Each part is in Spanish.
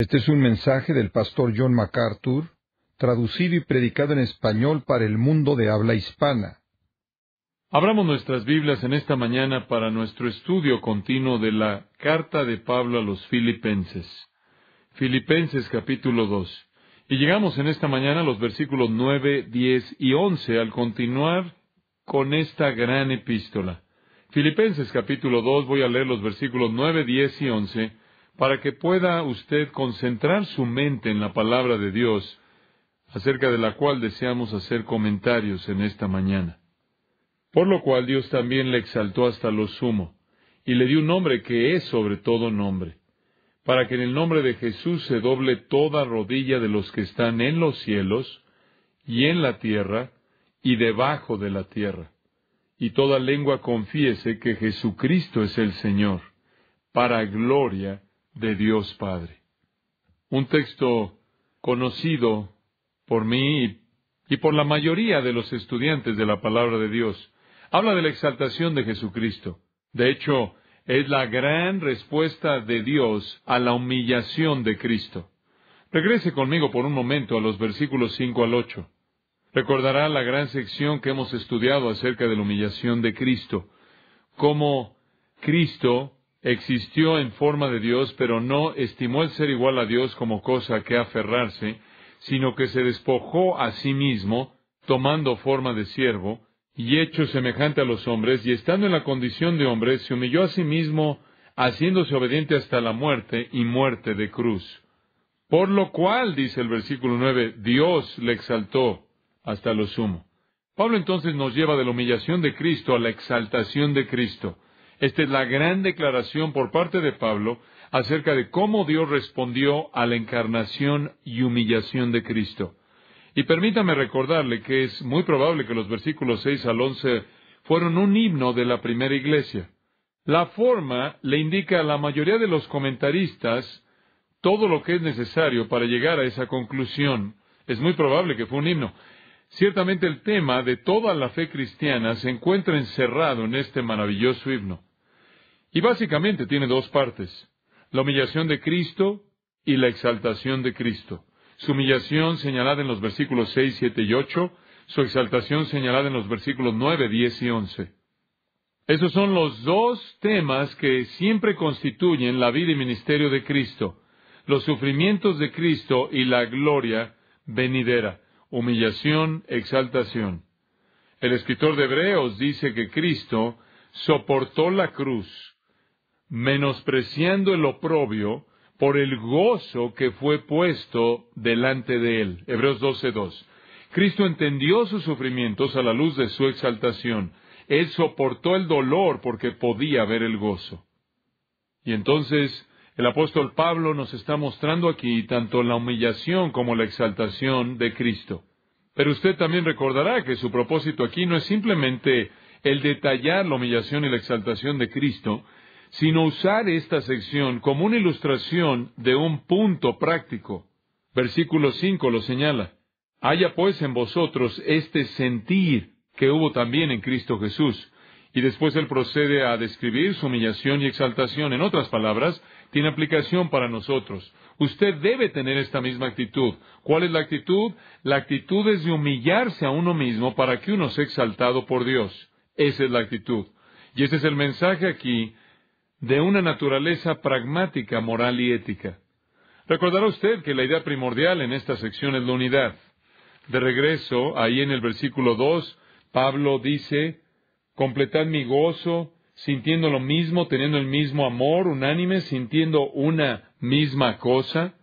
Este es un mensaje del pastor John MacArthur, traducido y predicado en español para el mundo de habla hispana. Abramos nuestras Biblias en esta mañana para nuestro estudio continuo de la carta de Pablo a los Filipenses. Filipenses capítulo 2. Y llegamos en esta mañana a los versículos 9, 10 y 11 al continuar con esta gran epístola. Filipenses capítulo 2, voy a leer los versículos 9, 10 y 11, para que pueda usted concentrar su mente en la palabra de Dios, acerca de la cual deseamos hacer comentarios en esta mañana. Por lo cual Dios también le exaltó hasta lo sumo, y le dio un nombre que es sobre todo nombre, para que en el nombre de Jesús se doble toda rodilla de los que están en los cielos, y en la tierra, y debajo de la tierra, y toda lengua confiese que Jesucristo es el Señor, para gloria de Dios Padre. Un texto conocido por mí y por la mayoría de los estudiantes de la palabra de Dios. Habla de la exaltación de Jesucristo. De hecho, es la gran respuesta de Dios a la humillación de Cristo. Regrese conmigo por un momento a los versículos 5 al 8. Recordará la gran sección que hemos estudiado acerca de la humillación de Cristo. Cómo Cristo existió en forma de Dios, pero no estimó el ser igual a Dios como cosa a que aferrarse, sino que se despojó a sí mismo, tomando forma de siervo, y hecho semejante a los hombres, y estando en la condición de hombre, se humilló a sí mismo, haciéndose obediente hasta la muerte, y muerte de cruz. Por lo cual, dice el versículo 9, Dios le exaltó hasta lo sumo. Pablo entonces nos lleva de la humillación de Cristo a la exaltación de Cristo. Esta es la gran declaración por parte de Pablo acerca de cómo Dios respondió a la encarnación y humillación de Cristo. Y permítame recordarle que es muy probable que los versículos 6 al 11 fueron un himno de la primera iglesia. La forma le indica a la mayoría de los comentaristas todo lo que es necesario para llegar a esa conclusión. Es muy probable que fue un himno. Ciertamente el tema de toda la fe cristiana se encuentra encerrado en este maravilloso himno. Y básicamente tiene dos partes: la humillación de Cristo y la exaltación de Cristo. Su humillación señalada en los versículos 6, 7 y 8, su exaltación señalada en los versículos 9, 10 y 11. Esos son los dos temas que siempre constituyen la vida y ministerio de Cristo: los sufrimientos de Cristo y la gloria venidera. Humillación, exaltación. El escritor de Hebreos dice que Cristo soportó la cruz, menospreciando el oprobio, por el gozo que fue puesto delante de él. Hebreos 12:2. Cristo entendió sus sufrimientos a la luz de su exaltación. Él soportó el dolor porque podía ver el gozo. Y entonces el apóstol Pablo nos está mostrando aquí tanto la humillación como la exaltación de Cristo. Pero usted también recordará que su propósito aquí no es simplemente el detallar la humillación y la exaltación de Cristo, sino usar esta sección como una ilustración de un punto práctico. Versículo 5 lo señala: haya pues en vosotros este sentir que hubo también en Cristo Jesús. Y después él procede a describir su humillación y exaltación. En otras palabras, tiene aplicación para nosotros. Usted debe tener esta misma actitud. ¿Cuál es la actitud? La actitud es de humillarse a uno mismo para que uno sea exaltado por Dios. Esa es la actitud. Y ese es el mensaje aquí de una naturaleza pragmática, moral y ética. Recordará usted que la idea primordial en esta sección es la unidad. De regreso, ahí en el versículo 2, Pablo dice: completad mi gozo, sintiendo lo mismo, teniendo el mismo amor, unánimes, sintiendo una misma cosa.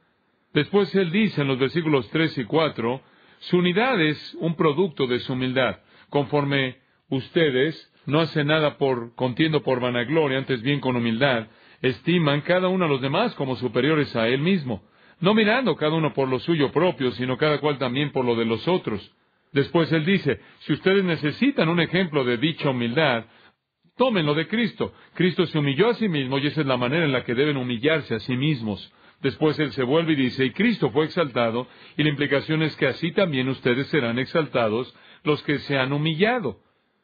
Después él dice en los versículos 3 y 4, su unidad es un producto de su humildad. Conforme ustedes no hacen nada contiendo por vanagloria, antes bien con humildad, estiman cada uno a los demás como superiores a él mismo, no mirando cada uno por lo suyo propio, sino cada cual también por lo de los otros. Después él dice, si ustedes necesitan un ejemplo de dicha humildad, tómenlo de Cristo. Cristo se humilló a sí mismo y esa es la manera en la que deben humillarse a sí mismos. Después él se vuelve y dice, y Cristo fue exaltado, y la implicación es que así también ustedes serán exaltados los que se han humillado.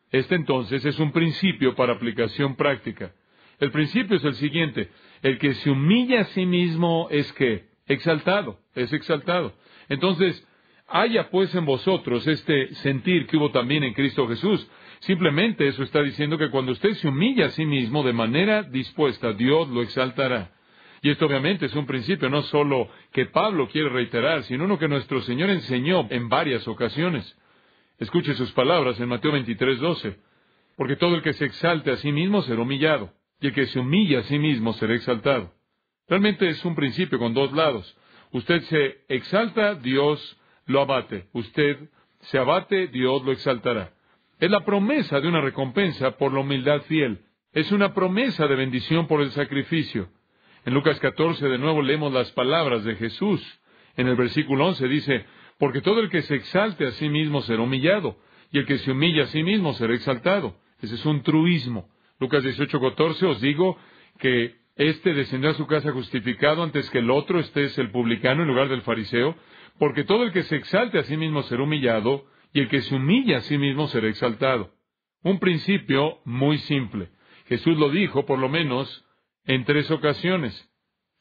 Este entonces es un principio para aplicación práctica. El principio es el siguiente: el que se humilla a sí mismo es ¿qué? exaltado, es exaltado. Entonces, haya pues en vosotros este sentir que hubo también en Cristo Jesús. Simplemente eso está diciendo que cuando usted se humilla a sí mismo de manera dispuesta, Dios lo exaltará. Y esto obviamente es un principio no solo que Pablo quiere reiterar, sino uno que nuestro Señor enseñó en varias ocasiones. Escuche sus palabras en Mateo 23:12. Porque todo el que se exalte a sí mismo será humillado, y el que se humilla a sí mismo será exaltado. Realmente es un principio con dos lados. Usted se exalta, Dios lo abate. Usted se abate, Dios lo exaltará. Es la promesa de una recompensa por la humildad fiel. Es una promesa de bendición por el sacrificio. En Lucas 14 de nuevo leemos las palabras de Jesús. En el versículo 11 dice, porque todo el que se exalte a sí mismo será humillado, y el que se humilla a sí mismo será exaltado. Ese es un truismo. Lucas 18:14, os digo que éste descendió a su casa justificado antes que el otro, este es el publicano en lugar del fariseo, porque todo el que se exalte a sí mismo será humillado, y el que se humilla a sí mismo será exaltado. Un principio muy simple. Jesús lo dijo por lo menos en 3 ocasiones.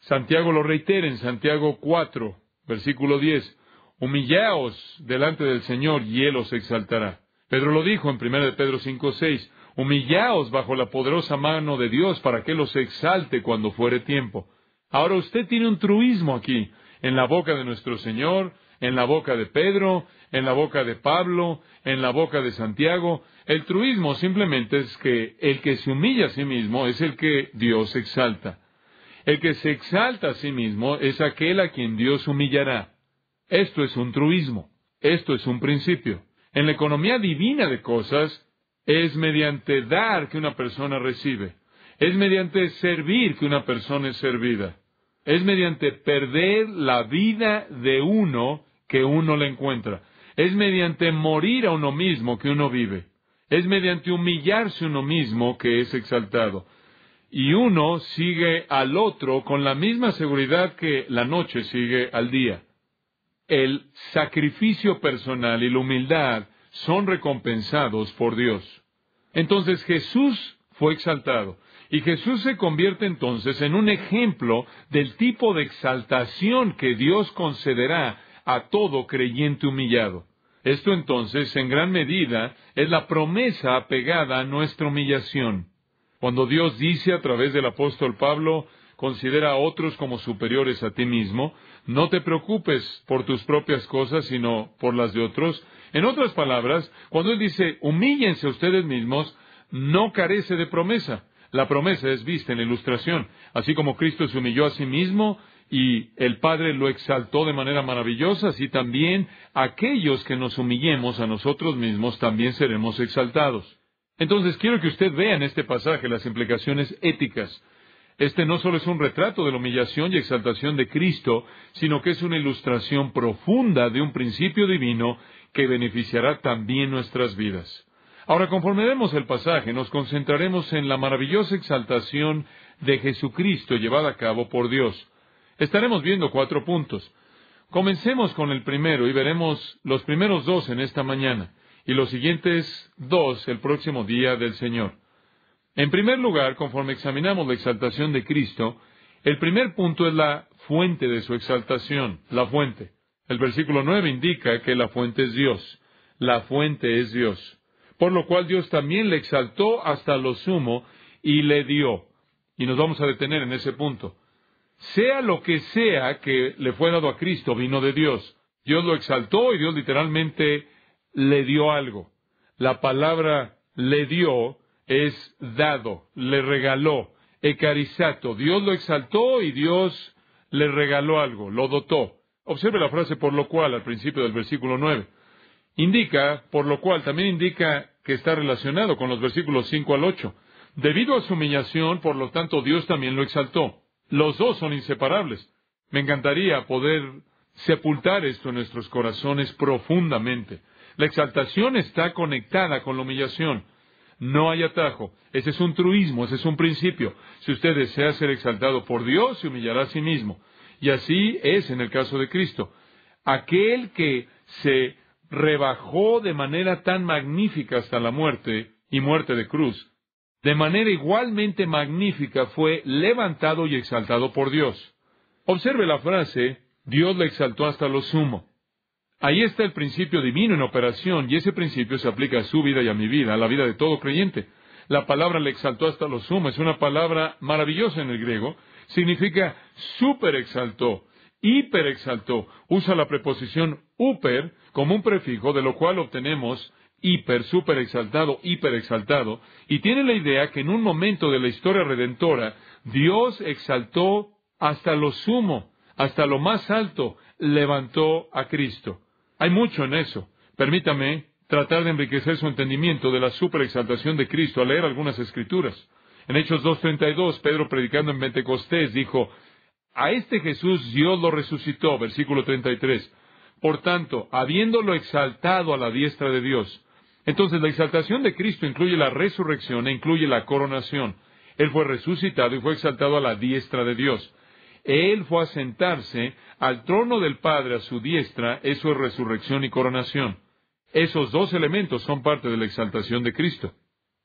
Santiago lo reitera en Santiago 4, versículo 10. Humillaos delante del Señor y Él os exaltará. Pedro lo dijo en 1 de Pedro 5:6. Humillaos bajo la poderosa mano de Dios para que Él os exalte cuando fuere tiempo. Ahora usted tiene un truismo aquí, en la boca de nuestro Señor, en la boca de Pedro, en la boca de Pablo, en la boca de Santiago. El truismo simplemente es que el que se humilla a sí mismo es el que Dios exalta. El que se exalta a sí mismo es aquel a quien Dios humillará. Esto es un truismo. Esto es un principio. En la economía divina de cosas, es mediante dar que una persona recibe. Es mediante servir que una persona es servida. Es mediante perder la vida de uno que uno la encuentra. Es mediante morir a uno mismo que uno vive. Es mediante humillarse uno mismo que es exaltado. Y uno sigue al otro con la misma seguridad que la noche sigue al día. El sacrificio personal y la humildad son recompensados por Dios. Entonces Jesús fue exaltado. Y Jesús se convierte entonces en un ejemplo del tipo de exaltación que Dios concederá a todo creyente humillado. Esto entonces, en gran medida, es la promesa apegada a nuestra humillación. Cuando Dios dice a través del apóstol Pablo, considera a otros como superiores a ti mismo, no te preocupes por tus propias cosas, sino por las de otros. En otras palabras, cuando Él dice, humíllense ustedes mismos, no carece de promesa. La promesa es vista en la ilustración. Así como Cristo se humilló a sí mismo y el Padre lo exaltó de manera maravillosa, así también aquellos que nos humillemos a nosotros mismos también seremos exaltados. Entonces quiero que usted vea en este pasaje las implicaciones éticas. Este no solo es un retrato de la humillación y exaltación de Cristo, sino que es una ilustración profunda de un principio divino que beneficiará también nuestras vidas. Ahora, conforme vemos el pasaje, nos concentraremos en la maravillosa exaltación de Jesucristo llevada a cabo por Dios. Estaremos viendo 4 puntos. Comencemos con el primero y veremos los primeros 2 en esta mañana y los siguientes 2 el próximo día del Señor. En primer lugar, conforme examinamos la exaltación de Cristo, el primer punto es la fuente de su exaltación, la fuente. El versículo 9 indica que la fuente es Dios. La fuente es Dios. Por lo cual Dios también le exaltó hasta lo sumo y le dio. Y nos vamos a detener en ese punto. Sea lo que sea que le fue dado a Cristo, vino de Dios. Dios lo exaltó y Dios literalmente le dio algo. La palabra le dio es dado, le regaló, ecarizato. Dios lo exaltó y Dios le regaló algo, lo dotó. Observe la frase por lo cual al principio del versículo 9. Indica, por lo cual, también indica que está relacionado con los versículos 5 al 8. Debido a su humillación, por lo tanto, Dios también lo exaltó. Los dos son inseparables. Me encantaría poder sepultar esto en nuestros corazones profundamente. La exaltación está conectada con la humillación. No hay atajo. Ese es un truismo, ese es un principio. Si usted desea ser exaltado por Dios, se humillará a sí mismo. Y así es en el caso de Cristo. Aquel que se rebajó de manera tan magnífica hasta la muerte, y muerte de cruz, de manera igualmente magnífica fue levantado y exaltado por Dios. Observe la frase, Dios le exaltó hasta lo sumo. Ahí está el principio divino en operación, y ese principio se aplica a su vida y a mi vida, a la vida de todo creyente. La palabra le exaltó hasta lo sumo es una palabra maravillosa en el griego. Significa super exaltó, hiper exaltó. Usa la preposición uper como un prefijo, de lo cual obtenemos hiper, super exaltado, hiper exaltado. Y tiene la idea que en un momento de la historia redentora, Dios exaltó hasta lo sumo, hasta lo más alto, levantó a Cristo. Hay mucho en eso. Permítame tratar de enriquecer su entendimiento de la superexaltación de Cristo al leer algunas escrituras. En Hechos 2:32, Pedro, predicando en Pentecostés, dijo, a este Jesús Dios lo resucitó, versículo 33. Por tanto, habiéndolo exaltado a la diestra de Dios. Entonces, la exaltación de Cristo incluye la resurrección e incluye la coronación. Él fue resucitado y fue exaltado a la diestra de Dios. Él fue a sentarse al trono del Padre a su diestra. Eso es resurrección y coronación. Esos dos elementos son parte de la exaltación de Cristo.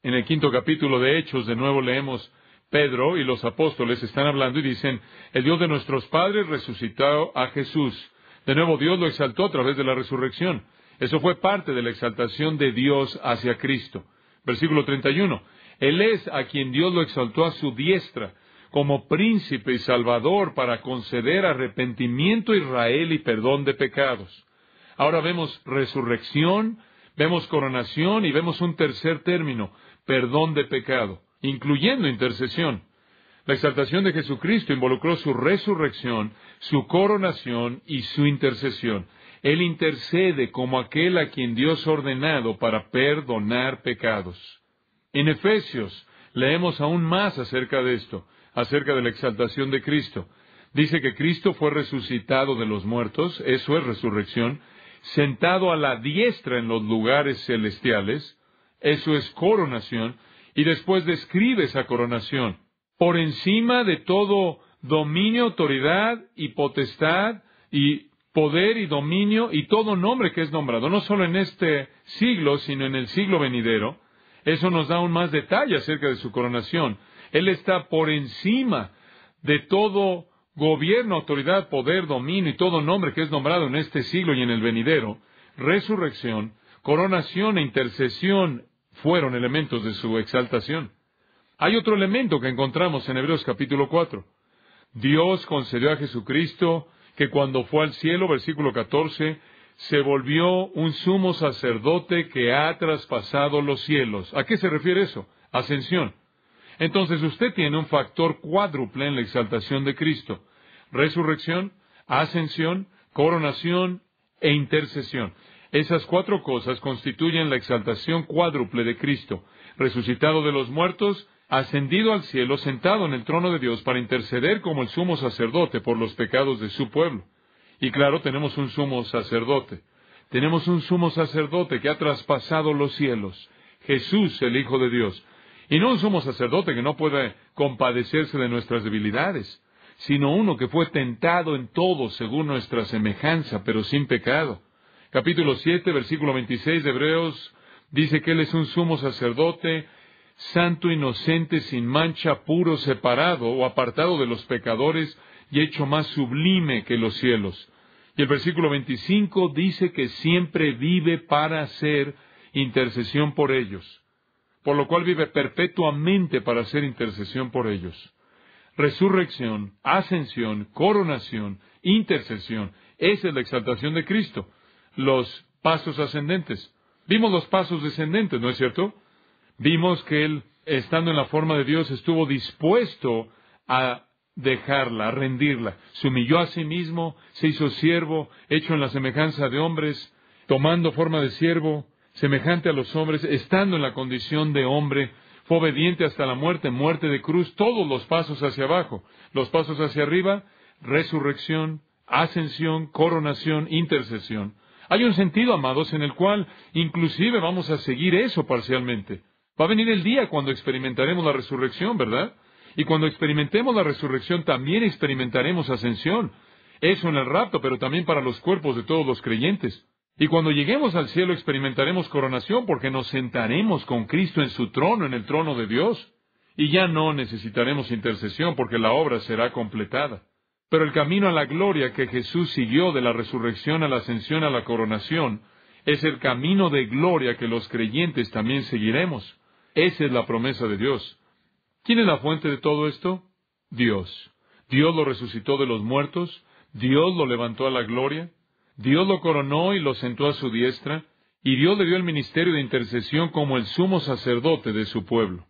En el 5º capítulo de Hechos, de nuevo leemos, Pedro y los apóstoles están hablando y dicen, el Dios de nuestros padres resucitó a Jesús. De nuevo, Dios lo exaltó a través de la resurrección. Eso fue parte de la exaltación de Dios hacia Cristo. Versículo 31. Él es a quien Dios lo exaltó a su diestra, como príncipe y salvador para conceder arrepentimiento a Israel y perdón de pecados. Ahora vemos resurrección, vemos coronación y vemos un tercer término, perdón de pecado, incluyendo intercesión. La exaltación de Jesucristo involucró su resurrección, su coronación y su intercesión. Él intercede como aquel a quien Dios ha ordenado para perdonar pecados. En Efesios leemos aún más acerca de esto, acerca de la exaltación de Cristo. Dice que Cristo fue resucitado de los muertos, eso es resurrección, sentado a la diestra en los lugares celestiales, eso es coronación, y después describe esa coronación. Por encima de todo dominio, autoridad y potestad y poder y dominio y todo nombre que es nombrado, no solo en este siglo, sino en el siglo venidero. Eso nos da aún más detalle acerca de su coronación. Él está por encima de todo gobierno, autoridad, poder, dominio y todo nombre que es nombrado en este siglo y en el venidero. Resurrección, coronación e intercesión fueron elementos de su exaltación. Hay otro elemento que encontramos en Hebreos capítulo 4. Dios concedió a Jesucristo que cuando fue al cielo, versículo 14, se volvió un sumo sacerdote que ha traspasado los cielos. ¿A qué se refiere eso? Ascensión. Entonces usted tiene un factor cuádruple en la exaltación de Cristo. Resurrección, ascensión, coronación e intercesión. Esas cuatro cosas constituyen la exaltación cuádruple de Cristo. Resucitado de los muertos, ascendido al cielo, sentado en el trono de Dios para interceder como el sumo sacerdote por los pecados de su pueblo. Y claro, tenemos un sumo sacerdote. Tenemos un sumo sacerdote que ha traspasado los cielos. Jesús, el Hijo de Dios. Y no un sumo sacerdote que no puede compadecerse de nuestras debilidades, sino uno que fue tentado en todo según nuestra semejanza, pero sin pecado. Capítulo 7, versículo 26 de Hebreos, dice que Él es un sumo sacerdote, santo, inocente, sin mancha, puro, separado o apartado de los pecadores y hecho más sublime que los cielos. Y el versículo 25 dice que siempre vive para hacer intercesión por ellos, por lo cual vive perpetuamente para hacer intercesión por ellos. Resurrección, ascensión, coronación, intercesión. Esa es la exaltación de Cristo. Los pasos ascendentes. Vimos los pasos descendentes, ¿no es cierto? Vimos que Él, estando en la forma de Dios, estuvo dispuesto a dejarla, a rendirla. Se humilló a sí mismo, se hizo siervo, hecho en la semejanza de hombres, tomando forma de siervo, semejante a los hombres, estando en la condición de hombre, fue obediente hasta la muerte, muerte de cruz, todos los pasos hacia abajo. Los pasos hacia arriba, resurrección, ascensión, coronación, intercesión. Hay un sentido, amados, en el cual inclusive vamos a seguir eso parcialmente. Va a venir el día cuando experimentaremos la resurrección, ¿verdad? Y cuando experimentemos la resurrección también experimentaremos ascensión. Eso en el rapto, pero también para los cuerpos de todos los creyentes. Y cuando lleguemos al cielo experimentaremos coronación porque nos sentaremos con Cristo en su trono, en el trono de Dios. Y ya no necesitaremos intercesión porque la obra será completada. Pero el camino a la gloria que Jesús siguió de la resurrección a la ascensión a la coronación es el camino de gloria que los creyentes también seguiremos. Esa es la promesa de Dios. ¿Quién es la fuente de todo esto? Dios. Dios lo resucitó de los muertos, Dios lo levantó a la gloria, Dios lo coronó y lo sentó a su diestra, y Dios le dio el ministerio de intercesión como el sumo sacerdote de su pueblo.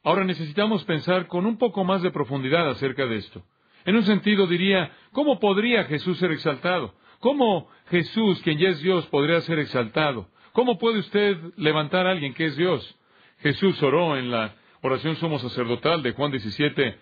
Ahora necesitamos pensar con un poco más de profundidad acerca de esto. En un sentido diría, ¿cómo podría Jesús ser exaltado? ¿Cómo Jesús, quien ya es Dios, podría ser exaltado? ¿Cómo puede usted levantar a alguien que es Dios? Jesús oró en la oración sumo sacerdotal de Juan 17,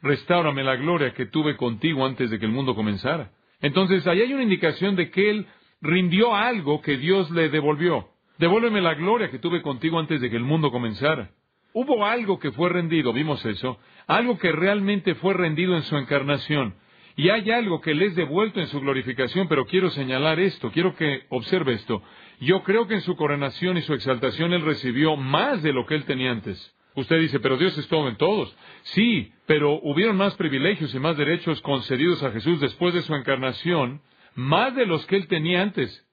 «Restáurame la gloria que tuve contigo antes de que el mundo comenzara». Entonces, ahí hay una indicación de que Él rindió algo que Dios le devolvió. «Devuélveme la gloria que tuve contigo antes de que el mundo comenzara». Hubo algo que fue rendido, vimos eso, algo que realmente fue rendido en su encarnación. Y hay algo que le es devuelto en su glorificación, pero quiero señalar esto, quiero que observe esto. Yo creo que en su coronación y su exaltación Él recibió más de lo que Él tenía antes. Usted dice, pero Dios es todo en todos. Sí, pero hubieron más privilegios y más derechos concedidos a Jesús después de su encarnación, más de los que Él tenía antes.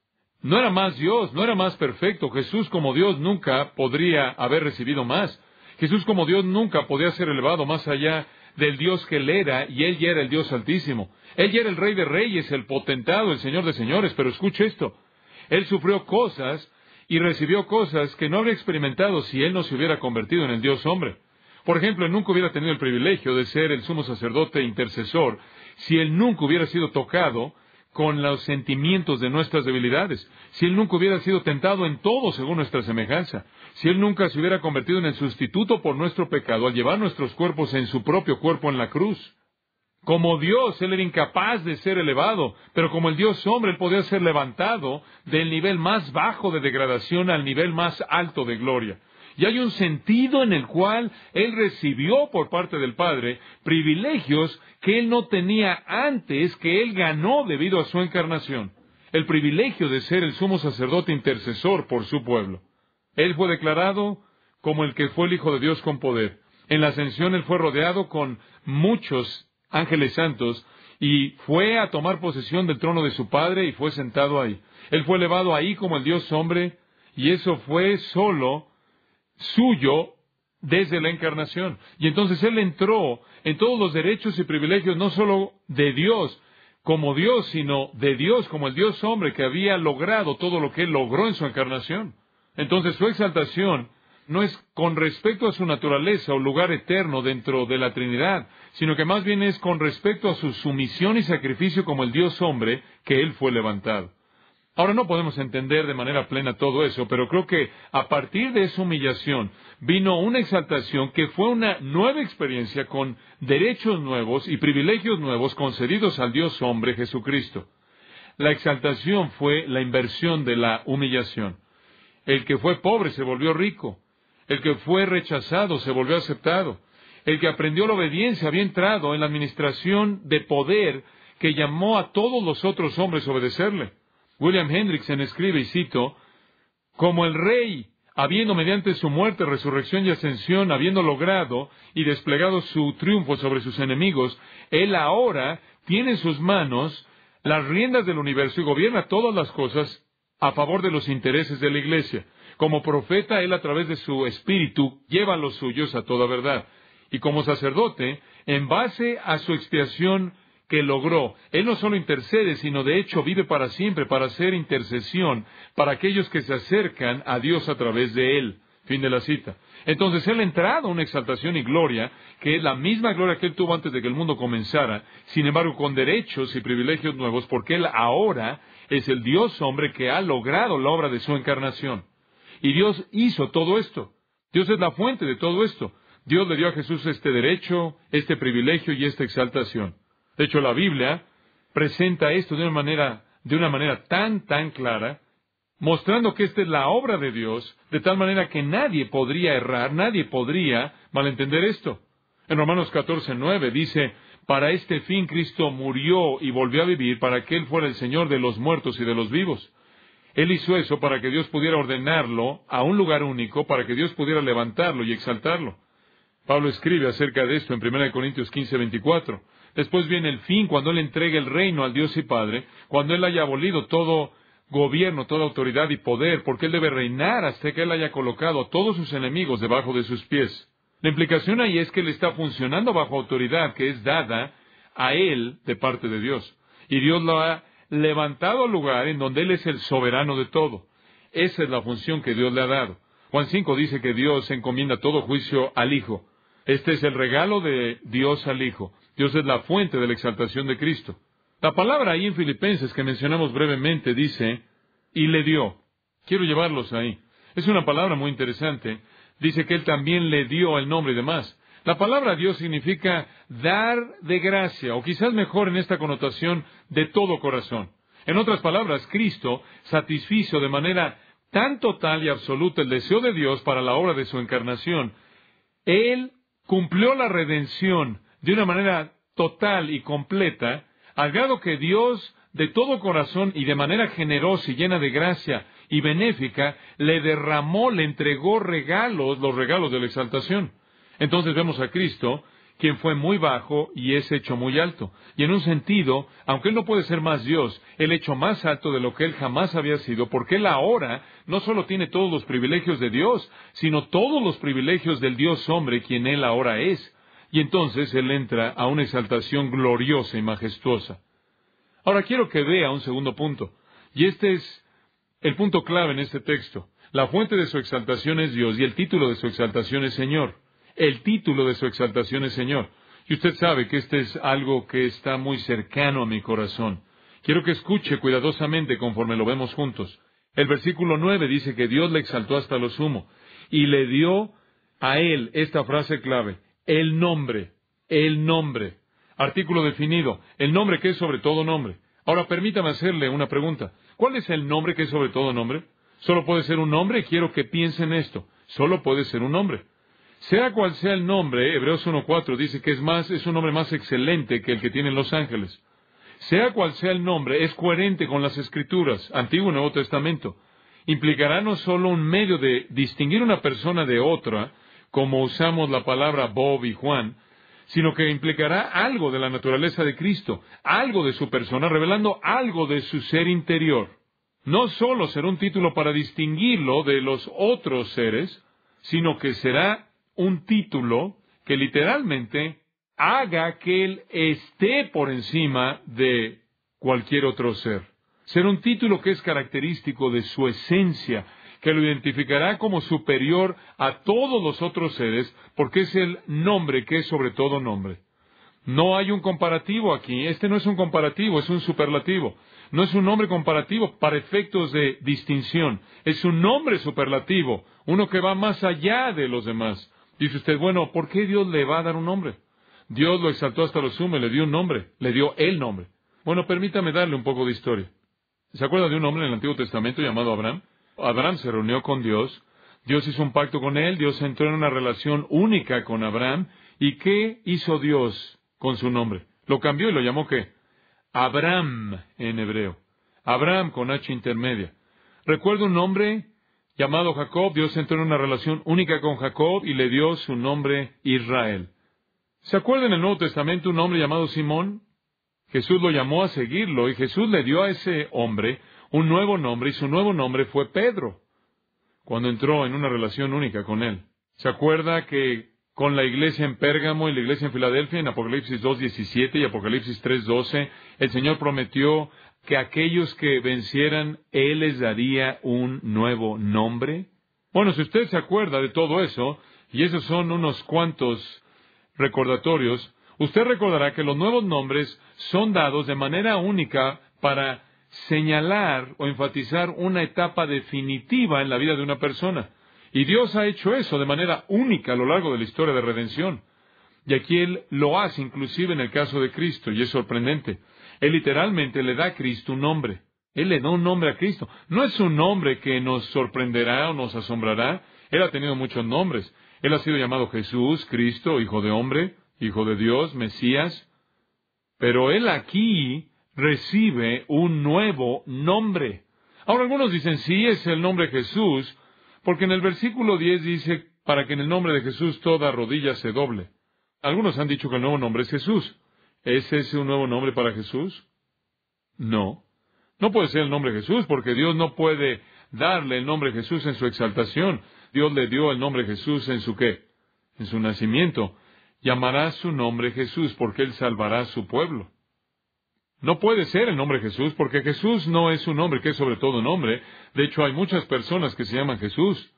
No era más Dios, no era más perfecto. Jesús como Dios nunca podría haber recibido más. Jesús como Dios nunca podía ser elevado más allá del Dios que Él era, y Él ya era el Dios altísimo. Él ya era el Rey de Reyes, el potentado, el Señor de Señores, pero escuche esto. Él sufrió cosas y recibió cosas que no habría experimentado si Él no se hubiera convertido en el Dios hombre. Por ejemplo, Él nunca hubiera tenido el privilegio de ser el sumo sacerdote intercesor si Él nunca hubiera sido tocado con los sentimientos de nuestras debilidades, si Él nunca hubiera sido tentado en todo según nuestra semejanza, si Él nunca se hubiera convertido en el sustituto por nuestro pecado al llevar nuestros cuerpos en su propio cuerpo en la cruz. Como Dios, Él era incapaz de ser elevado, pero como el Dios hombre, Él podía ser levantado del nivel más bajo de degradación al nivel más alto de gloria. Y hay un sentido en el cual Él recibió por parte del Padre privilegios que Él no tenía antes, que Él ganó debido a su encarnación. El privilegio de ser el sumo sacerdote intercesor por su pueblo. Él fue declarado como el que fue el Hijo de Dios con poder. En la ascensión Él fue rodeado con muchos ángeles santos y fue a tomar posesión del trono de su Padre y fue sentado ahí. Él fue elevado ahí como el Dios hombre, y eso fue solo suyo desde la encarnación. Y entonces Él entró en todos los derechos y privilegios, no solo de Dios como Dios, sino de Dios como el Dios hombre que había logrado todo lo que Él logró en su encarnación. Entonces su exaltación no es con respecto a su naturaleza o lugar eterno dentro de la Trinidad, sino que más bien es con respecto a su sumisión y sacrificio como el Dios hombre que Él fue levantado. Ahora no podemos entender de manera plena todo eso, pero creo que a partir de esa humillación vino una exaltación que fue una nueva experiencia con derechos nuevos y privilegios nuevos concedidos al Dios hombre Jesucristo. La exaltación fue la inversión de la humillación. El que fue pobre se volvió rico. El que fue rechazado se volvió aceptado. El que aprendió la obediencia había entrado en la administración de poder que llamó a todos los otros hombres a obedecerle. William Hendrickson escribe, y cito, «Como el rey, habiendo mediante su muerte, resurrección y ascensión, habiendo logrado y desplegado su triunfo sobre sus enemigos, él ahora tiene en sus manos las riendas del universo y gobierna todas las cosas a favor de los intereses de la Iglesia. Como profeta, él a través de su espíritu lleva a los suyos a toda verdad. Y como sacerdote, en base a su expiación que logró, él no solo intercede, sino de hecho vive para siempre para hacer intercesión para aquellos que se acercan a Dios a través de él». Fin de la cita. Entonces él ha entrado a una exaltación y gloria, que es la misma gloria que él tuvo antes de que el mundo comenzara, sin embargo con derechos y privilegios nuevos, porque él ahora es el Dios hombre que ha logrado la obra de su encarnación. Y Dios hizo todo esto. Dios es la fuente de todo esto. Dios le dio a Jesús este derecho, este privilegio y esta exaltación. De hecho, la Biblia presenta esto de una manera tan clara, mostrando que esta es la obra de Dios, de tal manera que nadie podría errar, nadie podría malentender esto. En Romanos 14:9 dice, «Para este fin Cristo murió y volvió a vivir para que Él fuera el Señor de los muertos y de los vivos». Él hizo eso para que Dios pudiera ordenarlo a un lugar único, para que Dios pudiera levantarlo y exaltarlo. Pablo escribe acerca de esto en 1 Corintios 15:24. Después viene el fin, cuando Él entregue el reino al Dios y Padre, cuando Él haya abolido todo gobierno, toda autoridad y poder, porque Él debe reinar hasta que Él haya colocado a todos sus enemigos debajo de sus pies. La implicación ahí es que Él está funcionando bajo autoridad que es dada a Él de parte de Dios. Y Dios lo ha levantado al lugar en donde Él es el soberano de todo. Esa es la función que Dios le ha dado. Juan 5 dice que Dios encomienda todo juicio al Hijo. Este es el regalo de Dios al Hijo. Dios es la fuente de la exaltación de Cristo. La palabra ahí en Filipenses que mencionamos brevemente dice, y le dio. Quiero llevarlos ahí. Es una palabra muy interesante. Dice que Él también le dio el nombre y demás. La palabra Dios significa dar de gracia, o quizás mejor en esta connotación, de todo corazón. En otras palabras, Cristo satisfizo de manera tan total y absoluta el deseo de Dios para la obra de su encarnación. Él cumplió la redención de una manera total y completa, al grado que Dios, de todo corazón y de manera generosa y llena de gracia y benéfica, le derramó, le entregó regalos, los regalos de la exaltación. Entonces vemos a Cristo, quien fue muy bajo y es hecho muy alto. Y en un sentido, aunque Él no puede ser más Dios, Él hecho más alto de lo que Él jamás había sido, porque Él ahora no solo tiene todos los privilegios de Dios, sino todos los privilegios del Dios hombre, quien Él ahora es. Y entonces Él entra a una exaltación gloriosa y majestuosa. Ahora quiero que vea un segundo punto, y este es el punto clave en este texto. La fuente de su exaltación es Dios, y el título de su exaltación es Señor. El título de su exaltación es Señor. Y usted sabe que este es algo que está muy cercano a mi corazón. Quiero que escuche cuidadosamente conforme lo vemos juntos. El versículo 9 dice que Dios le exaltó hasta lo sumo, y le dio a Él esta frase clave, el nombre, el nombre. Artículo definido, el nombre que es sobre todo nombre. Ahora permítame hacerle una pregunta. ¿Cuál es el nombre que es sobre todo nombre? ¿Solo puede ser un nombre? Quiero que piense en esto. Solo puede ser un nombre. Sea cual sea el nombre, Hebreos 1:4 dice que es un nombre más excelente que el que tienen los ángeles. Sea cual sea el nombre, es coherente con las Escrituras, Antiguo y Nuevo Testamento. Implicará no solo un medio de distinguir una persona de otra, como usamos la palabra Bob y Juan, sino que implicará algo de la naturaleza de Cristo, algo de su persona, revelando algo de su ser interior. No solo será un título para distinguirlo de los otros seres, sino que será un título que literalmente haga que Él esté por encima de cualquier otro ser. Será un título que es característico de su esencia, que lo identificará como superior a todos los otros seres, porque es el nombre que es sobre todo nombre. No hay un comparativo aquí. Este no es un comparativo, es un superlativo. No es un nombre comparativo para efectos de distinción. Es un nombre superlativo, uno que va más allá de los demás. Dice usted, bueno, ¿por qué Dios le va a dar un nombre? Dios lo exaltó hasta lo sumo y le dio un nombre, le dio el nombre. Bueno, permítame darle un poco de historia. ¿Se acuerda de un hombre en el Antiguo Testamento llamado Abraham? Abraham se reunió con Dios, Dios hizo un pacto con él, Dios entró en una relación única con Abraham. ¿Y qué hizo Dios con su nombre? Lo cambió y lo llamó ¿qué? Abram en hebreo. Abraham con H intermedia. Recuerda un nombre llamado Jacob. Dios entró en una relación única con Jacob y le dio su nombre Israel. ¿Se acuerda en el Nuevo Testamento un hombre llamado Simón? Jesús lo llamó a seguirlo y Jesús le dio a ese hombre un nuevo nombre y su nuevo nombre fue Pedro, cuando entró en una relación única con él. ¿Se acuerda que con la iglesia en Pérgamo y la iglesia en Filadelfia, en Apocalipsis 2:17 y Apocalipsis 3:12, el Señor prometió que aquellos que vencieran, Él les daría un nuevo nombre? Bueno, si usted se acuerda de todo eso, y esos son unos cuantos recordatorios, usted recordará que los nuevos nombres son dados de manera única para señalar o enfatizar una etapa definitiva en la vida de una persona. Y Dios ha hecho eso de manera única a lo largo de la historia de redención. Y aquí Él lo hace inclusive en el caso de Cristo, y es sorprendente. Él literalmente le da a Cristo un nombre. Él le da un nombre a Cristo. No es un nombre que nos sorprenderá o nos asombrará. Él ha tenido muchos nombres. Él ha sido llamado Jesús, Cristo, Hijo de Hombre, Hijo de Dios, Mesías. Pero Él aquí recibe un nuevo nombre. Ahora algunos dicen, sí, es el nombre Jesús, porque en el versículo 10 dice, para que en el nombre de Jesús toda rodilla se doble. Algunos han dicho que el nuevo nombre es Jesús. ¿Es ese un nuevo nombre para Jesús? No. No puede ser el nombre Jesús, porque Dios no puede darle el nombre Jesús en su exaltación. Dios le dio el nombre Jesús en su ¿qué? En su nacimiento. Llamará su nombre Jesús, porque Él salvará a su pueblo. No puede ser el nombre Jesús, porque Jesús no es un nombre que es sobre todo nombre. De hecho, hay muchas personas que se llaman Jesús.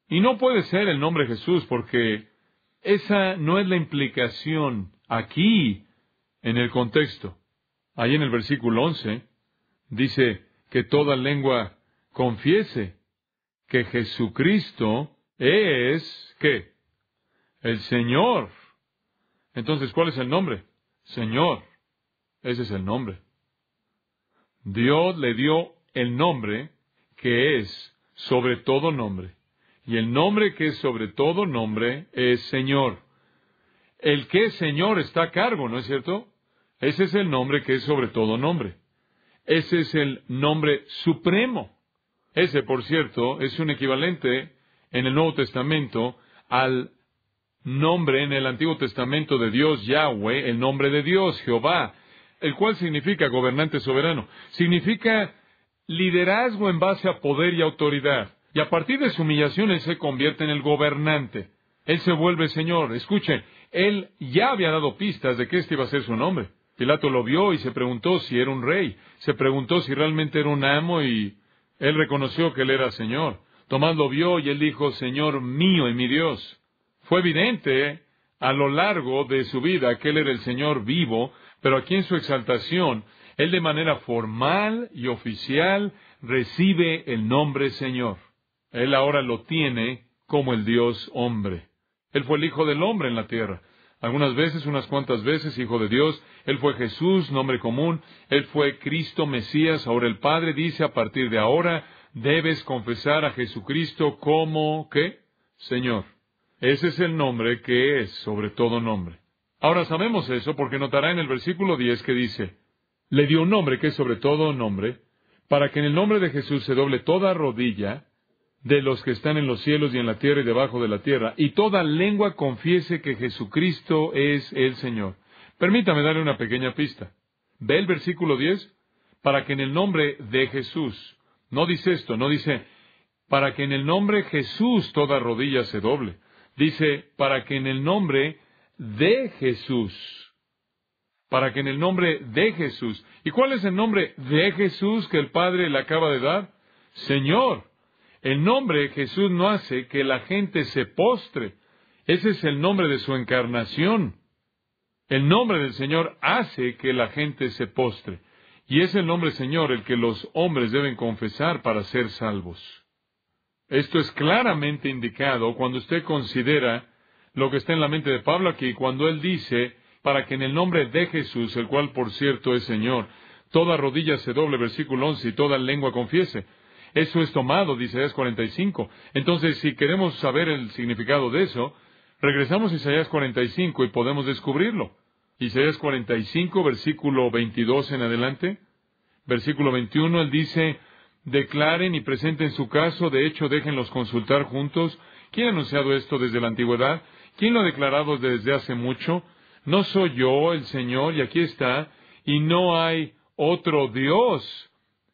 Y no puede ser el nombre Jesús, porque esa no es la implicación aquí, en el contexto. Ahí en el versículo 11, dice que toda lengua confiese que Jesucristo es, ¿qué? El Señor. Entonces, ¿cuál es el nombre? Señor. Ese es el nombre. Dios le dio el nombre que es sobre todo nombre. Y el nombre que es sobre todo nombre es Señor. El que es Señor está a cargo, ¿no es cierto? Ese es el nombre que es sobre todo nombre. Ese es el nombre supremo. Ese, por cierto, es un equivalente en el Nuevo Testamento al nombre en el Antiguo Testamento de Dios, Yahweh, el nombre de Dios, Jehová, el cual significa gobernante soberano. Significa liderazgo en base a poder y autoridad. Y a partir de su humillación, Él se convierte en el gobernante. Él se vuelve Señor. Escuchen, Él ya había dado pistas de que este iba a ser su nombre. Pilato lo vio y se preguntó si era un rey. Se preguntó si realmente era un amo y Él reconoció que Él era Señor. Tomás lo vio y Él dijo, Señor mío y mi Dios. Fue evidente a lo largo de su vida que Él era el Señor vivo, pero aquí en su exaltación, Él de manera formal y oficial recibe el nombre Señor. Él ahora lo tiene como el Dios hombre. Él fue el Hijo del Hombre en la tierra. Algunas veces, unas cuantas veces, Hijo de Dios. Él fue Jesús, nombre común. Él fue Cristo, Mesías. Ahora el Padre dice, a partir de ahora, debes confesar a Jesucristo como, ¿qué? Señor. Ese es el nombre que es sobre todo nombre. Ahora sabemos eso porque notará en el versículo 10 que dice, le dio un nombre que es sobre todo nombre, para que en el nombre de Jesús se doble toda rodilla de los que están en los cielos y en la tierra y debajo de la tierra, y toda lengua confiese que Jesucristo es el Señor. Permítame darle una pequeña pista. ¿Ve el versículo 10? Para que en el nombre de Jesús. No dice esto, no dice, para que en el nombre Jesús toda rodilla se doble. Dice, para que en el nombre de Jesús. Para que en el nombre de Jesús. ¿Y cuál es el nombre de Jesús que el Padre le acaba de dar? Señor. El nombre Jesús no hace que la gente se postre. Ese es el nombre de su encarnación. El nombre del Señor hace que la gente se postre. Y es el nombre Señor el que los hombres deben confesar para ser salvos. Esto es claramente indicado cuando usted considera lo que está en la mente de Pablo aquí, cuando él dice, para que en el nombre de Jesús, el cual por cierto es Señor, toda rodilla se doble, versículo 11, y toda lengua confiese. Eso es tomado de Isaías 45. Entonces, si queremos saber el significado de eso, regresamos a Isaías 45 y podemos descubrirlo. Isaías 45, versículo 22 en adelante. Versículo 21, él dice, declaren y presenten su caso, de hecho, déjenlos consultar juntos. ¿Quién ha anunciado esto desde la antigüedad? ¿Quién lo ha declarado desde hace mucho? No soy yo el Señor, y aquí está, y no hay otro Dios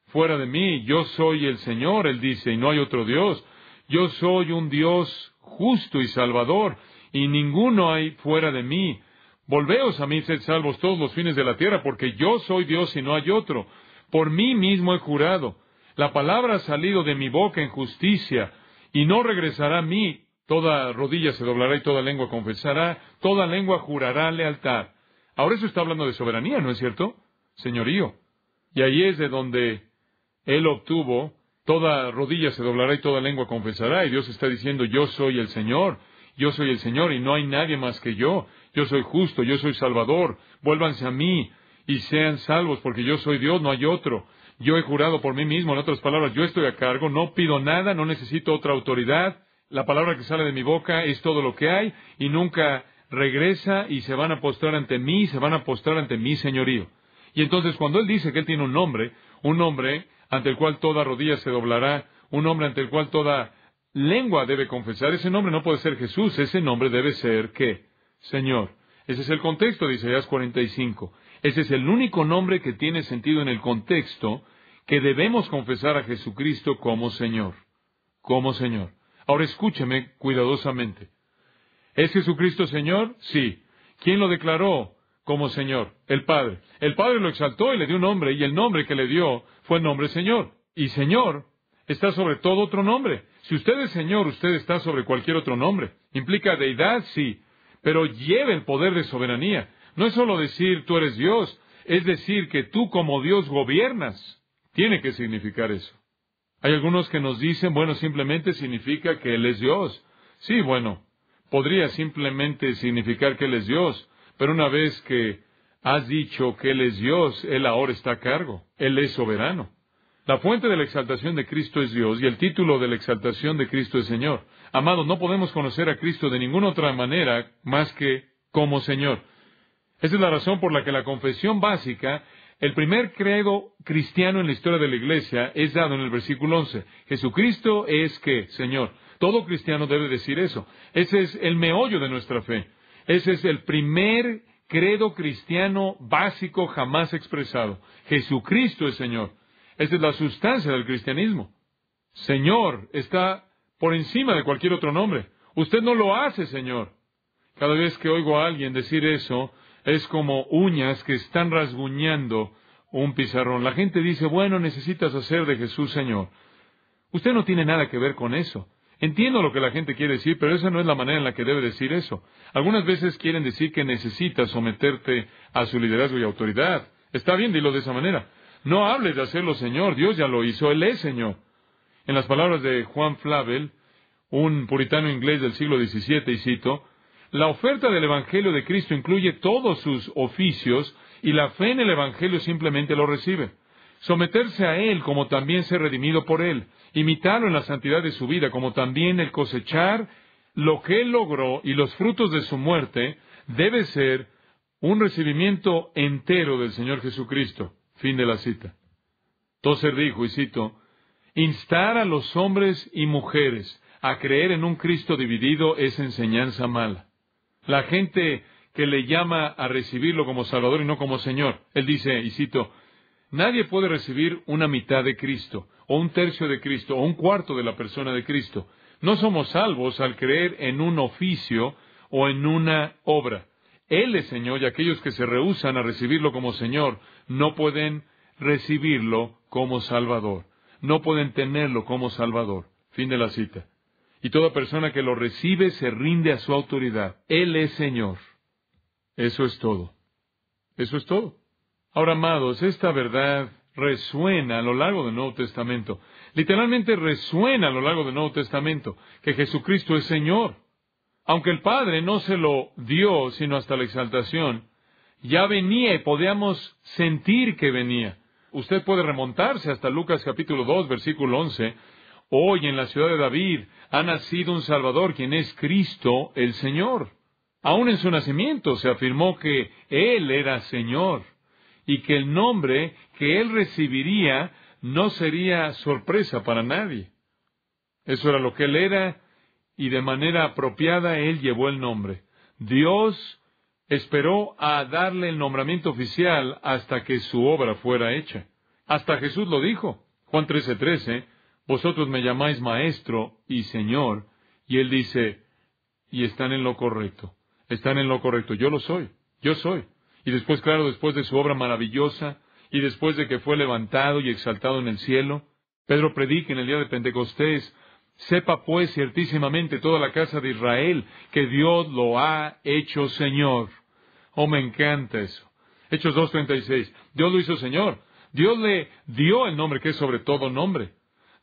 fuera de mí. Yo soy el Señor, él dice, y no hay otro Dios. Yo soy un Dios justo y salvador, y ninguno hay fuera de mí. Volveos a mí, sed salvos todos los fines de la tierra, porque yo soy Dios y no hay otro. Por mí mismo he jurado. La palabra ha salido de mi boca en justicia, y no regresará a mí. Toda rodilla se doblará y toda lengua confesará, toda lengua jurará lealtad. Ahora eso está hablando de soberanía, ¿no es cierto? Señorío. Y ahí es de donde él obtuvo, toda rodilla se doblará y toda lengua confesará, y Dios está diciendo, yo soy el Señor, y no hay nadie más que yo soy justo, yo soy Salvador, vuélvanse a mí, y sean salvos, porque yo soy Dios, no hay otro. Yo he jurado por mí mismo, en otras palabras, yo estoy a cargo, no pido nada, no necesito otra autoridad, la palabra que sale de mi boca es todo lo que hay, y nunca regresa, y se van a postrar ante mí, señorío. Y entonces cuando él dice que él tiene un nombre ante el cual toda rodilla se doblará, un nombre ante el cual toda lengua debe confesar, ese nombre no puede ser Jesús, ese nombre debe ser, ¿qué? Señor. Ese es el contexto de Isaías 45. Ese es el único nombre que tiene sentido en el contexto que debemos confesar a Jesucristo como Señor. Como Señor. Ahora escúcheme cuidadosamente. ¿Es Jesucristo Señor? Sí. ¿Quién lo declaró como Señor? El Padre. El Padre lo exaltó y le dio un nombre, y el nombre que le dio fue el nombre Señor. Y Señor está sobre todo otro nombre. Si usted es Señor, usted está sobre cualquier otro nombre. ¿Implica deidad? Sí. Pero lleva el poder de soberanía. No es solo decir tú eres Dios, es decir que tú como Dios gobiernas. Tiene que significar eso. Hay algunos que nos dicen, bueno, simplemente significa que Él es Dios. Sí, bueno, podría simplemente significar que Él es Dios, pero una vez que has dicho que Él es Dios, Él ahora está a cargo. Él es soberano. La fuente de la exaltación de Cristo es Dios y el título de la exaltación de Cristo es Señor. Amados, no podemos conocer a Cristo de ninguna otra manera más que como Señor. Esa es la razón por la que la confesión básica, el primer credo cristiano en la historia de la Iglesia, es dado en el versículo 11. Jesucristo es ¿qué? Señor. Todo cristiano debe decir eso. Ese es el meollo de nuestra fe. Ese es el primer credo cristiano básico jamás expresado. Jesucristo es Señor. Esa es la sustancia del cristianismo. Señor está por encima de cualquier otro nombre. Usted no lo hace, Señor. Cada vez que oigo a alguien decir eso, es como uñas que están rasguñando un pizarrón. La gente dice, bueno, necesitas hacer de Jesús Señor. Usted no tiene nada que ver con eso. Entiendo lo que la gente quiere decir, pero esa no es la manera en la que debe decir eso. Algunas veces quieren decir que necesitas someterte a su liderazgo y autoridad. Está bien, dilo de esa manera. No hables de hacerlo Señor, Dios ya lo hizo, Él es Señor. En las palabras de Juan Flavel, un puritano inglés del siglo XVII, y cito, la oferta del Evangelio de Cristo incluye todos sus oficios y la fe en el Evangelio simplemente lo recibe. Someterse a Él como también ser redimido por Él, imitarlo en la santidad de su vida como también el cosechar lo que Él logró y los frutos de su muerte, debe ser un recibimiento entero del Señor Jesucristo. Fin de la cita. Tozer dijo, y cito, instar a los hombres y mujeres a creer en un Cristo dividido es enseñanza mala. La gente que le llama a recibirlo como Salvador y no como Señor, él dice, y cito, nadie puede recibir una mitad de Cristo, o un tercio de Cristo, o un cuarto de la persona de Cristo. No somos salvos al creer en un oficio o en una obra. Él es Señor y aquellos que se rehúsan a recibirlo como Señor no pueden recibirlo como Salvador. No pueden tenerlo como Salvador. Fin de la cita. Y toda persona que lo recibe se rinde a su autoridad. Él es Señor. Eso es todo. Eso es todo. Ahora, amados, esta verdad resuena a lo largo del Nuevo Testamento. Literalmente resuena a lo largo del Nuevo Testamento, que Jesucristo es Señor. Aunque el Padre no se lo dio sino hasta la exaltación, ya venía y podíamos sentir que venía. Usted puede remontarse hasta Lucas capítulo 2, versículo 11. Hoy en la ciudad de David ha nacido un Salvador, quien es Cristo el Señor. Aún en su nacimiento se afirmó que Él era Señor y que el nombre que Él recibiría no sería sorpresa para nadie. Eso era lo que Él era y de manera apropiada Él llevó el nombre. Dios esperó a darle el nombramiento oficial hasta que su obra fuera hecha. Hasta Jesús lo dijo. Juan 13:13, vosotros me llamáis Maestro y Señor. Y Él dice, y están en lo correcto. Están en lo correcto. Yo lo soy. Yo soy. Y después, claro, después de su obra maravillosa, y después de que fue levantado y exaltado en el cielo, Pedro predica en el día de Pentecostés, sepa pues ciertísimamente toda la casa de Israel que Dios lo ha hecho Señor. Oh, me encanta eso. Hechos 2:36. Dios lo hizo Señor. Dios le dio el nombre que es sobre todo nombre.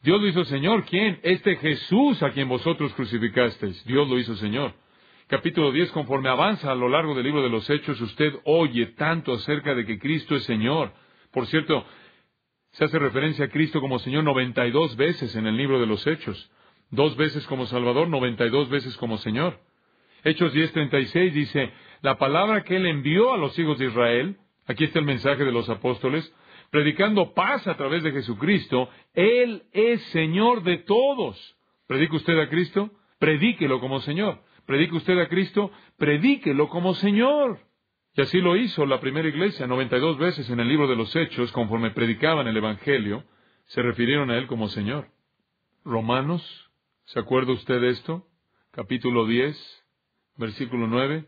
Dios lo hizo Señor. ¿Quién? Este Jesús a quien vosotros crucificasteis. Dios lo hizo Señor. Capítulo 10, conforme avanza a lo largo del libro de los Hechos, usted oye tanto acerca de que Cristo es Señor. Por cierto, se hace referencia a Cristo como Señor 92 veces en el libro de los Hechos. 2 veces como Salvador, 92 veces como Señor. Hechos 10:36 dice, la palabra que Él envió a los hijos de Israel, aquí está el mensaje de los apóstoles, predicando paz a través de Jesucristo, Él es Señor de todos. ¿Predica usted a Cristo? Predíquelo como Señor. ¿Predica usted a Cristo? Predíquelo como Señor. Y así lo hizo la primera iglesia. 92 veces en el libro de los Hechos, conforme predicaban el Evangelio, se refirieron a Él como Señor. Romanos, ¿se acuerda usted de esto? Capítulo 10, versículo 9.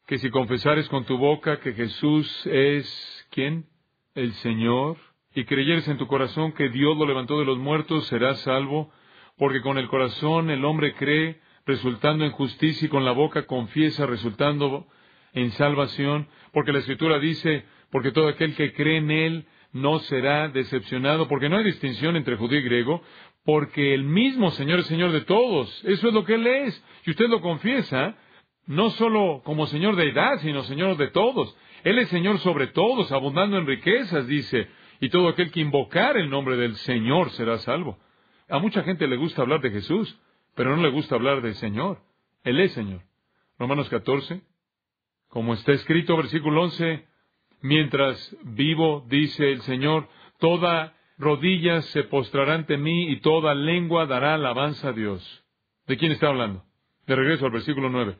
Que si confesares con tu boca que Jesús es, ¿quién? El Señor, y creyeres en tu corazón que Dios lo levantó de los muertos, serás salvo, porque con el corazón el hombre cree, resultando en justicia, y con la boca confiesa, resultando en salvación, porque la Escritura dice, porque todo aquel que cree en Él no será decepcionado, porque no hay distinción entre judío y griego, porque el mismo Señor es Señor de todos. Eso es lo que Él es. Y usted lo confiesa, no solo como Señor de edad, sino Señor de todos. Él es Señor sobre todos, abundando en riquezas, dice, y todo aquel que invocar el nombre del Señor será salvo. A mucha gente le gusta hablar de Jesús, pero no le gusta hablar del Señor. Él es Señor. Romanos 14, como está escrito, versículo 11, mientras vivo, dice el Señor, toda rodilla se postrará ante mí y toda lengua dará alabanza a Dios. ¿De quién está hablando? De regreso al versículo 9.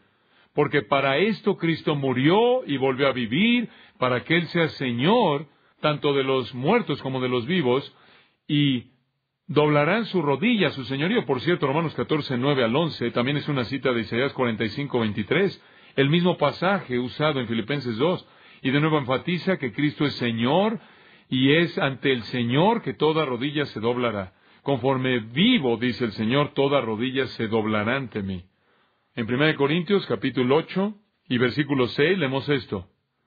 Porque para esto Cristo murió y volvió a vivir, para que Él sea Señor, tanto de los muertos como de los vivos, y doblarán su rodilla a su señorío. Por cierto, Romanos 14, 9 al 11, también es una cita de Isaías 45, 23, el mismo pasaje usado en Filipenses 2, y de nuevo enfatiza que Cristo es Señor, y es ante el Señor que toda rodilla se doblará. Conforme vivo, dice el Señor, toda rodilla se doblará ante mí. En 1 Corintios, capítulo 8 y versículo 6, leemos esto.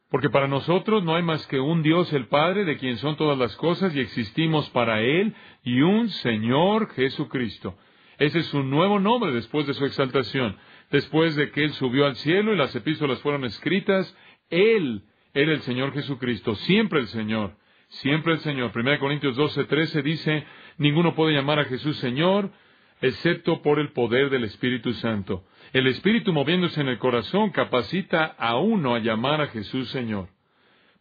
Porque para nosotros no hay más que un Dios el Padre, de quien son todas las cosas, y existimos para Él, y un Señor Jesucristo. Ese es su nuevo nombre después de su exaltación. Después de que Él subió al cielo y las epístolas fueron escritas, Él era el Señor Jesucristo, siempre el Señor, siempre el Señor. 1 Corintios 12, 13 dice, ninguno puede llamar a Jesús Señor, excepto por el poder del Espíritu Santo. El Espíritu, moviéndose en el corazón, capacita a uno a llamar a Jesús Señor.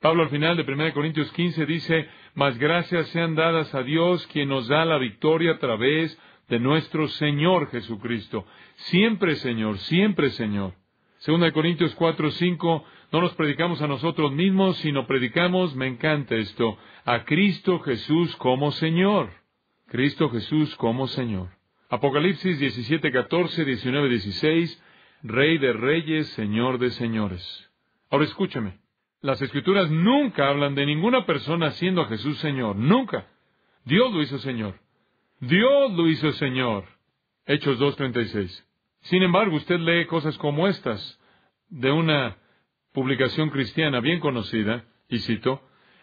Pablo al final de 1 Corintios 15 dice, mas gracias sean dadas a Dios, quien nos da la victoria a través de nuestro Señor Jesucristo. Siempre Señor, siempre Señor. 2 Corintios 4, 5, no nos predicamos a nosotros mismos, sino predicamos, me encanta esto, a Cristo Jesús como Señor. Cristo Jesús como Señor. Apocalipsis 17, 14, 19, 16, Rey de reyes, Señor de señores. Ahora escúchame, las Escrituras nunca hablan de ninguna persona haciendo a Jesús Señor, nunca. Dios lo hizo Señor. Dios lo hizo Señor. Hechos 2, 36. Sin embargo, usted lee cosas como estas de una publicación cristiana bien conocida, y cito,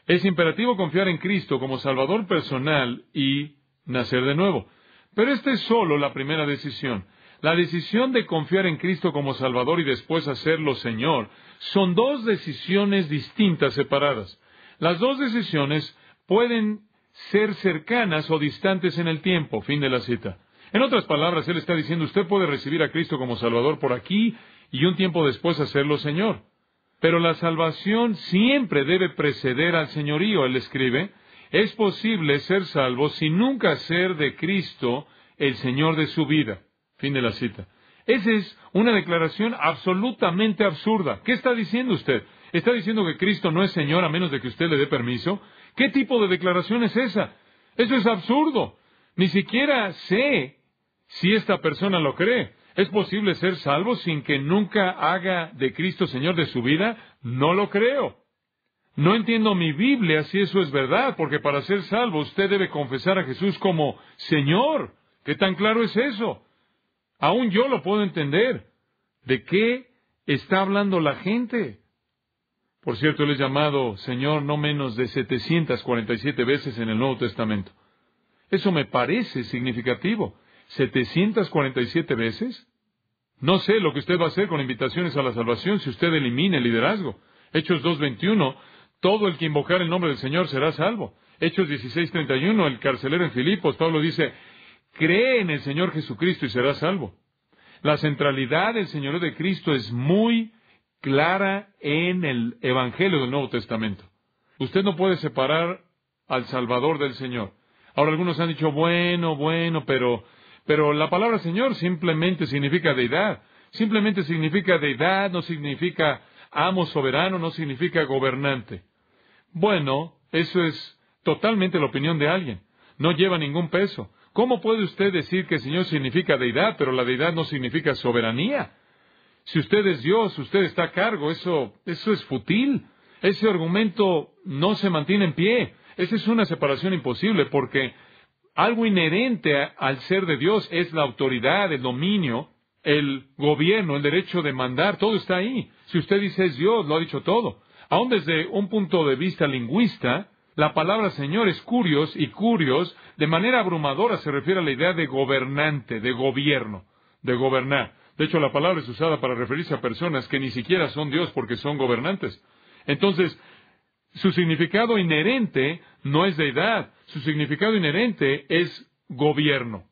es imperativo confiar en Cristo como Salvador personal y nacer de nuevo. Pero esta es solo la primera decisión. La decisión de confiar en Cristo como Salvador y después hacerlo Señor son dos decisiones distintas, separadas. Las dos decisiones pueden ser cercanas o distantes en el tiempo. Fin de la cita. En otras palabras, Él está diciendo, usted puede recibir a Cristo como Salvador por aquí y un tiempo después hacerlo Señor. Pero la salvación siempre debe preceder al señorío. Él escribe, es posible ser salvo sin nunca ser de Cristo el Señor de su vida. Fin de la cita. Esa es una declaración absolutamente absurda. ¿Qué está diciendo usted? ¿Está diciendo que Cristo no es Señor a menos de que usted le dé permiso? ¿Qué tipo de declaración es esa? Eso es absurdo. Ni siquiera sé si esta persona lo cree. ¿Es posible ser salvo sin que nunca haga de Cristo Señor de su vida? No lo creo. No entiendo mi Biblia si eso es verdad, porque para ser salvo usted debe confesar a Jesús como Señor. ¿Qué tan claro es eso? Aún yo lo puedo entender. ¿De qué está hablando la gente? Por cierto, Él es llamado Señor no menos de 747 veces en el Nuevo Testamento. Eso me parece significativo. ¿747 veces? No sé lo que usted va a hacer con invitaciones a la salvación si usted elimina el liderazgo. Hechos 2:21, todo el que invocar el nombre del Señor será salvo. Hechos 16:31, el carcelero en Filipos, Pablo dice, cree en el Señor Jesucristo y serás salvo. La centralidad del señorío de Cristo es muy clara en el Evangelio del Nuevo Testamento. Usted no puede separar al Salvador del Señor. Ahora algunos han dicho, bueno, pero la palabra Señor simplemente significa deidad. Simplemente significa deidad, no significa amo soberano no significa gobernante. Bueno, eso es totalmente la opinión de alguien. No lleva ningún peso. ¿Cómo puede usted decir que el Señor significa deidad, pero la deidad no significa soberanía? Si usted es Dios, usted está a cargo, eso es fútil. Ese argumento no se mantiene en pie. Esa es una separación imposible, porque algo inherente al ser de Dios es la autoridad, el dominio, el gobierno, el derecho de mandar. Todo está ahí. Si usted dice es Dios, lo ha dicho todo. Aún desde un punto de vista lingüista, la palabra Señor es curios, y curios, de manera abrumadora, se refiere a la idea de gobernante, de gobierno, de gobernar. De hecho, la palabra es usada para referirse a personas que ni siquiera son Dios porque son gobernantes. Entonces, su significado inherente no es deidad, su significado inherente es gobierno.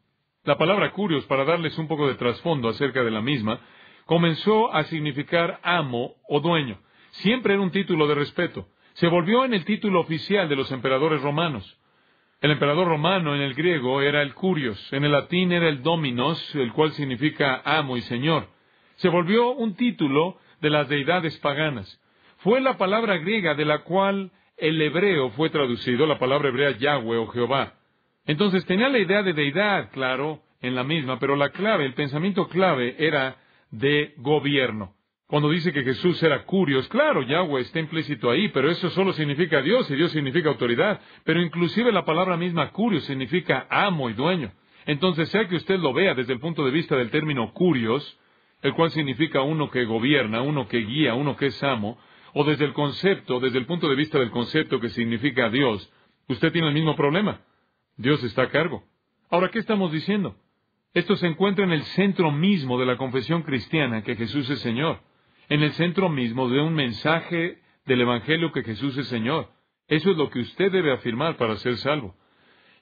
La palabra curios, para darles un poco de trasfondo acerca de la misma, comenzó a significar amo o dueño. Siempre era un título de respeto. Se volvió en el título oficial de los emperadores romanos. El emperador romano en el griego era el curios, en el latín era el dominos, el cual significa amo y señor. Se volvió un título de las deidades paganas. Fue la palabra griega de la cual el hebreo fue traducido, la palabra hebrea Yahweh o Jehová. Entonces tenía la idea de deidad, claro, en la misma, pero la clave, el pensamiento clave era de gobierno. Cuando dice que Jesús era curios, claro, Yahweh está implícito ahí, pero eso solo significa Dios, y Dios significa autoridad. Pero inclusive la palabra misma curios significa amo y dueño. Entonces, sea que usted lo vea desde el punto de vista del término curios, el cual significa uno que gobierna, uno que guía, uno que es amo, o desde el concepto, desde el punto de vista del concepto que significa Dios, usted tiene el mismo problema. Dios está a cargo. Ahora, ¿qué estamos diciendo? Esto se encuentra en el centro mismo de la confesión cristiana, que Jesús es Señor. En el centro mismo de un mensaje del Evangelio que Jesús es Señor. Eso es lo que usted debe afirmar para ser salvo.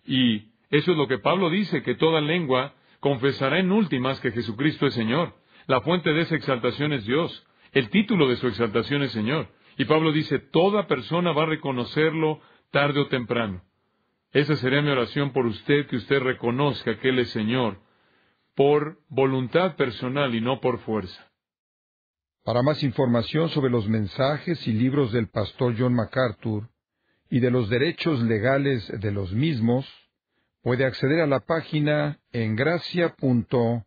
Y eso es lo que Pablo dice, que toda lengua confesará en últimas que Jesucristo es Señor. La fuente de esa exaltación es Dios. El título de su exaltación es Señor. Y Pablo dice, toda persona va a reconocerlo tarde o temprano. Esa sería mi oración por usted, que usted reconozca que Él es Señor, por voluntad personal y no por fuerza. Para más información sobre los mensajes y libros del pastor John MacArthur y de los derechos legales de los mismos, puede acceder a la página en gracia.org.